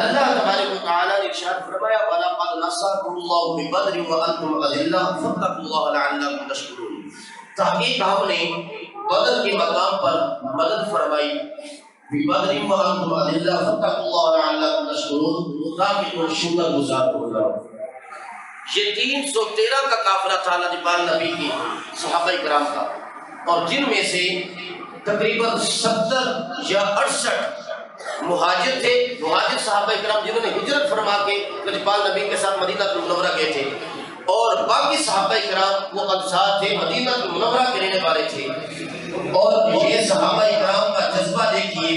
اللہ تبارک و تعالیٰ نے ارشاد فرمایا وَلَقَدْ نَصَرَكُمُ اللَّهُ بِبَدْرٍ وَأَنْتُمْ أَذِلَّةٌ فَاتَّقُوا اللَّهَ لَعَلَّكُمْ تَشْكُرُونَ۔ تحقیق ہم نے بدر کے مقام پر مدد فرمائی بِبَدْرٍ وَأَنْتُمْ أَذِلَّةٌ فَاتَّقُوا اللَّهَ لَعَلَّكُمْ تَشْكُرُونَ، تاکہ تم شکر گزار ہو جاؤ۔ یہ 313 کا قافلہ تھا لجپال نبی کی صحابہ کرام کا، اور جن میں سے تقریباً 70 یا 68 مہاجر تھے، مہاجر صحابہ کرام جنہوں نے ہجرت فرما کے لجپال نبی کے ساتھ مدینہ المنورہ گئے تھے، اور باقی صحابہ کرام وہ انصار تھے، مدینہ المنورہ کے رہنے والے تھے۔ اور یہ صحابہ کرام کا جذبہ دیکھیے،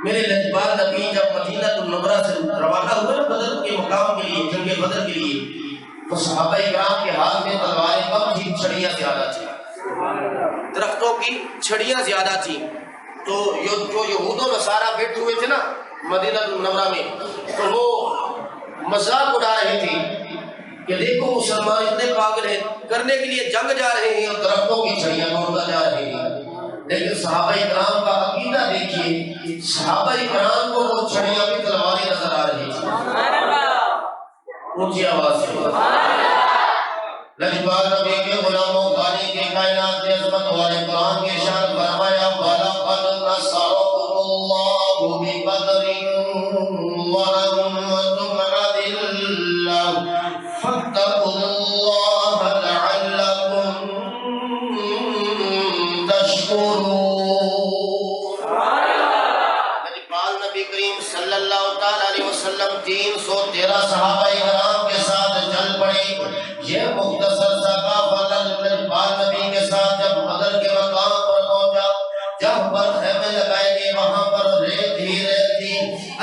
میرے لجپال نبی جب مدینہ المنورہ سے روانہ ہوئے نا بدر کے مقام کے لیے، جنگ بدر کے لیے، تو صحابہ کرام کے ہاتھ میں تلواریں کم تھیں، چھڑیاں زیادہ تھیں، درختوں کی چھڑیاں زیادہ تھیں۔ تو جو یہود و نصارہ بیٹھے ہوئے تھے نا مدینہ المنورہ میں، تو وہ مذاق اڑا رہے تھے کہ دیکھو مسلمان اتنے پاگل ہیں، کرنے کے لیے جنگ جا رہے ہیں اور درختوں کی چھڑیاں توڑتا جا رہے ہیں۔ لیکن صحابہ کرام کا عقیدہ دیکھیے، صحابہ کرام کو وہ چھڑیاں بھی تلواریں نظر آ رہی تھیں۔ اونچی آواز سے لجپال نبی کے غلاموں خانی کے کائنات کے عظمت والے قرآن کے شان فرمایا وَلَقَدْ نَصَرَكُمُ اللَّهُ بِبَدْرٍ وَأَنْتُمْ أَذِلَّةٌ فَاتَّقُوا اللَّهَ لَعَلَّكُمْ تَشْكُرُونَ۔ لجپال نبی کریم صلی اللہ تعالیٰ علیہ وسلم 313 صحابہ کرام کے ساتھ چل پڑے۔ یہ مختصر سا قافلہ لجپال نبی کے ساتھ جب بدر کے مقام پر پہنچا، جہاں پر خیمے لگائے گئے وہاں پر ریت ہی ریت تھی۔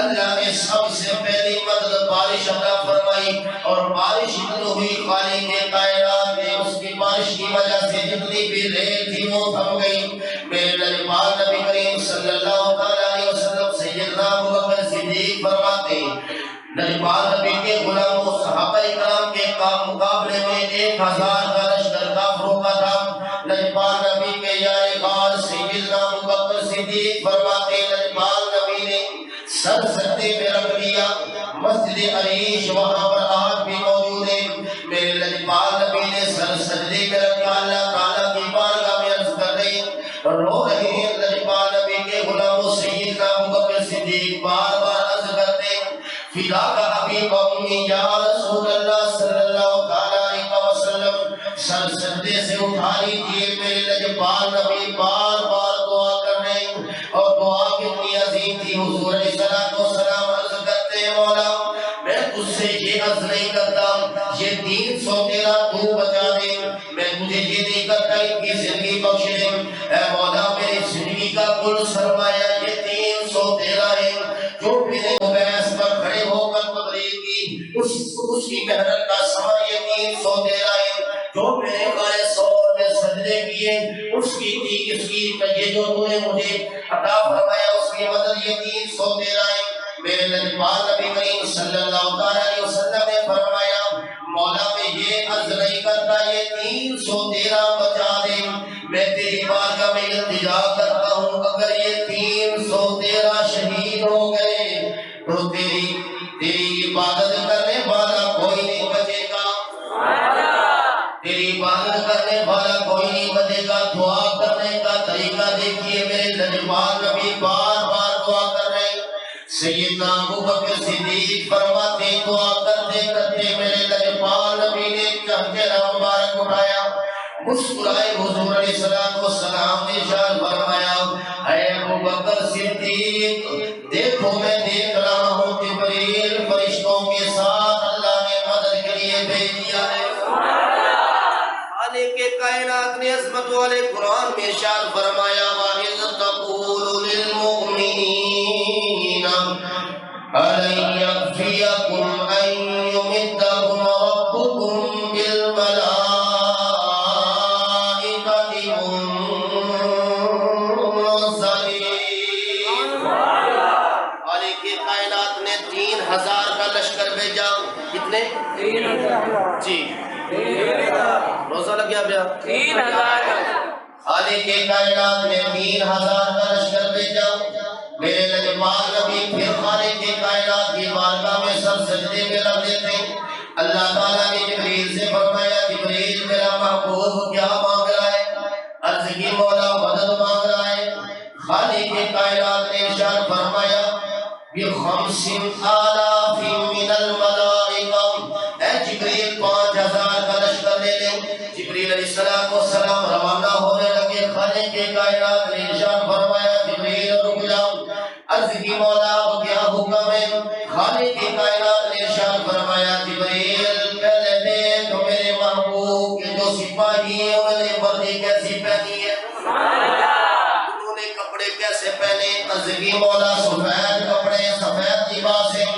اللہ نے سب سے پہلی مدد بارش عطا فرمائی، اور بارش اتنی ہوئی خالق کے کائنات میں اس کی بارش کی وجہ سے جتنی بھی ریت تھی وہ تھم گئی۔ میرے لجپال نبی کریم صلی اللہ علیہ وسلم سیدنا ابوبکر صدیق فرماتے لجپال نبی کے غلاموں صحابہ کرام کے مقابلے میں 1000 کا لشکر کافروں کا تھا۔ لجپال نبی کے یار غار سیدنا ابوبکر صدیق فرماتے لجپال نبی نے سر سجدے میں رکھ لیا۔ مسجد عریش وہاں پر آج بھی موجود ہے۔ میرے لجپال نبی نے سر سجدے میں رکھا، اللہ تعالیٰ کی بارگاہ میں عرض کر رہے ہیں، رو رہے ہیں۔ لجپال نبی کے غلاموں سیدنا ابوبکر صدیق بار بار عرض کرتے فداک ابی و امی یا رسول اللہ صلی اللہ علیہ وسلم، سر سجدے سے اٹھا لیجیے۔ میرے لجپال نبی بار بار دعا کر رہے ہیں، اور دعا کتنی عظیم تھی۔ حضور علیہ السلام عرض کرتے ہیں مولا میں تجھ سے یہ عرض نہیں کرتا یہ 313 تو بچا دے، میں تجھے یہ نہیں کرتا ان کی زندگی بخش دے، اے مولا میری زندگی کا کل سرمایہ یہ 313 ہے، جو میرے بیس پر کھڑے ہو کر تقریر کی اس کی محنت کا ثمر یہ 313 ہے، جو میرے غار سور میں سجدے کیے اس کی یہ جو تو نے مجھے عطا فرمایا اس کی مدد یہ 313 ہے۔ میرے لجپال نبی کریم صلی اللہ علیہ وسلم نے فرمایا مولا میں یہ عرض نہیں کرتا یہ 313 بچا دے، میں تیری بارگاہ میں التجا کرتا ہوں اگر یہ 313 شہید ہو گئے تو تیری عبادت کرنے والا کوئی نہیں بچے گا، تیری عبادت کرنے والا کوئی نہیں بچے گا۔ دعا کرنے کا طریقہ دیکھیے، میرے لجپال نبی بار بار دعا کر رہے ہیں۔ سیدنا ابوبکر صدیق فرماتے دعا کرتے کرتے میرے لجپال نبی نے چہرہ مبارک اٹھایا، مسکرائے، حضور علیہ السلام نے ارشاد فرمایا اے ابوبکر صدیق دیکھو میں دیکھ رہا ہوں جبریل فرشتوں کے ساتھ اللہ نے مدد کے لیے بھیج دیا ہے۔ خالق کائنات نے عظمت والے قرآن میں ارشاد فرمایا وَإِذْ تَقُولُ لِلْمُؤْمِنِينَ أَلَنْ يَكْفِيَكُمْ أَنْ يُمِدَّكُمْ رَبُّكُمْ بِالْمَلَائِكَةِ مُنزَلِينَ۔ خالق کائنات نے 3000 کا لشکر بھیجا۔ کتنے؟ 3000 جی روزہ لگ گیا بیا 3000۔ خالق کائنات نے 3000 کا لشکر بھیجا۔ میرے لجپال نبی پھر خالق کائنات کی بارگاہ میں سر سجدے میں لگ دیتے. اللہ تعالیٰ نے جبریل سے فرمایا جبریل میرا محبوب کیا مانگ رہا ہے؟ عرض کی مولا مدد مانگ رہا ہے. خالق کائنات نے ارشاد فرمایا بخمس آلاف من الملائکہ، اے جبریل 5000 کا لشکر لے لیں. جبریل علیہ السلام روانہ ہونے لگے. خالق کائنات نے ارشاد فرمایا جبریل رک جاؤ. عرض کی مولا اب کیا حکم ہے؟ خالق کائنات نے ارشاد فرمایا جبریل پہلے دیکھ میرے محبوب کے جو سپاہی ہیں انہوں نے وردی کیسی پہنی ہے، انہوں نے کپڑے کیسے پہنے. عرض کی مولا سفید کپڑے سفید لباس ہیں.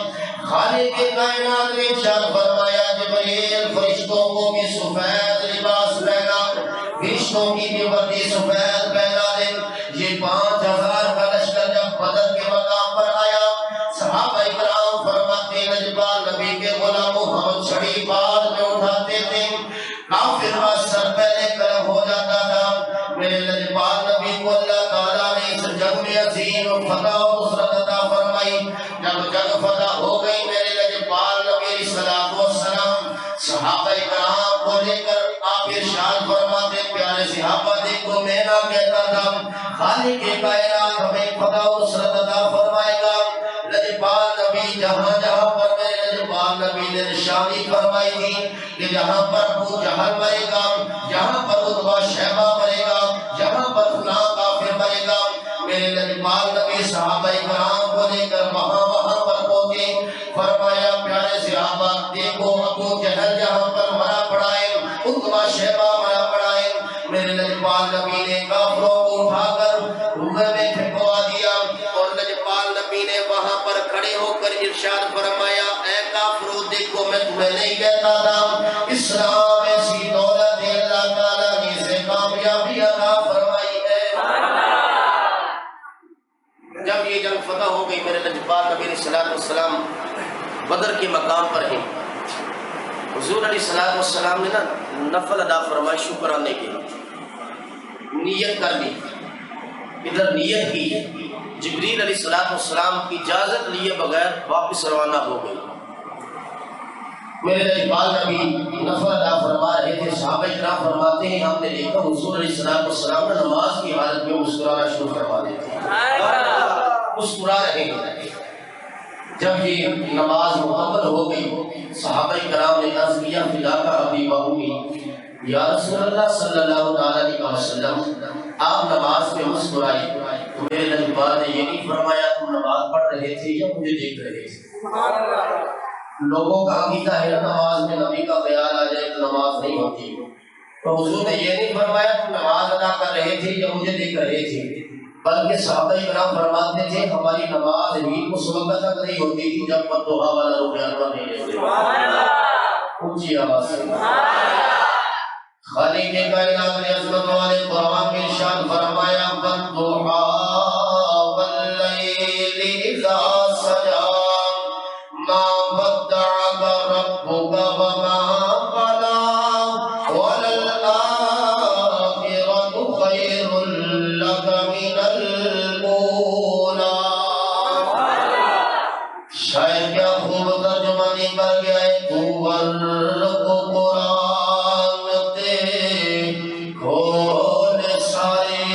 خالق کائنات نے ارشاد فرمایا جبریل فرشتوں کو بھی سفید لباس پہنا، فرشتوں کی بھی وردی سفید پہنا دے. یہ 5000 کا لشکر جب بدر کے مقام پر آیا، صحابہ کرام فرماتے ہیں نجبان نبی کے غلاموں ہم چھڑی بعد میں اٹھاتے تھے، کافر کا سر پہلے قلم ہو جاتا تھا. میرے نجبان نبی کو اللہ تعالیٰ نے اس جنگ میں عظیم فتح و نصرت عطا فرمائی. جب جنگ فتح ہو گئی میرے نجبان نبی علیہ السلام صحابہ کرام کو لے کر آپ ارشاد فرماتے پیارے صحابہ دیکھو میں نہ کہتا تھا خالق کائنات ہمیں فتح و نصرت عطا فرمائے گا. لجپال نبی جہاں جہاں پر میرے لجپال نبی نے نشانی فرمائی تھی کہ جہاں پر ابو جہل مرے گا، جہاں پر عتبہ شیبہ مرے گا، جہاں پر فلاں کافر مرے گا. میرے لجپال نبی صحابہ کرام کو لے کر وہاں پر پہنچے. فرمایا پیارے صحابہ دیکھو ابو جہل جہاں پر مرا پڑا ہے، عتبہ شیبہ مرا پڑا ہے. میرے لجپال نبی نے کافروں کو اٹھا کر کنویں میں پھینکوا دیا اور لجپال نبی نے وہاں پر کھڑے ہو کر ارشاد فرمایا اے کافروں دیکھو میں تمہیں نہیں کہتا تھا اسلام ایسی دولت ہے اللہ تعالیٰ نے اسے کامیابی عطا فرمائی ہے. جب یہ جنگ فتح ہو گئی میرے لجپال نبی علیہ السلام بدر کے مقام پر ہیں. حضور علیہ السلام نے نا نفل ادا فرمائی شکرانے کی، نیت کر لی. ادھر نیت کی جبریل علیہ السلام کی اجازت لیے بغیر واپس روانہ ہو گئی. میرے لجپال نبی نفل ادا فرما رہے تھے. صحابہ کرام فرماتے ہیں ہم نے دیکھا حضور علیہ السلام نے نماز کی حالت میں مسکرانا شروع کروا دیتے ہیں، مسکرا رہے ہیں. جب یہ نماز مکمل ہو گئی صحابہ کرام نے عرض کیا فداک ابی و امی یا رسول اللہ صلی اللہ علیہ وسلم آپ نماز میں مسکرائے. تو میرے لجپال نے یہ نہیں فرمایا تم نماز پڑھ رہے تھے یا مجھے دیکھ رہے تھے. لوگوں کا عقیدہ ہے نماز میں نبی کا خیال آ جائے تو نماز نہیں ہوتی. تو حضور نے یہ نہیں فرمایا تم نماز ادا کر رہے تھے یا مجھے دیکھ رہے تھے، بلکہ صحابہ کرام فرماتے تھے ہماری نماز بھی اس وقت تک نہیں ہوتی تھی جب پر دوحہ والا رکوع انور نہیں لیتے. اونچی آواز سے خالق کائنات نے عظمت والے قرآن میں ارشاد فرمایا والضحیٰ واللیل اذا سجا ما ودعک ربک وما قلی وللآخرة خیر لک من الأولی. شاید کیا خوب ترجمہ نکل گیا ہے تو ورق قرآن تے کھول سارے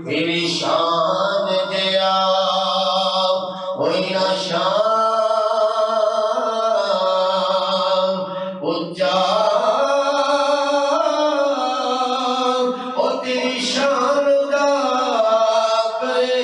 میری شان دیا ہوئی نہ شان اچا او تیری شان دا کرے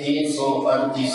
338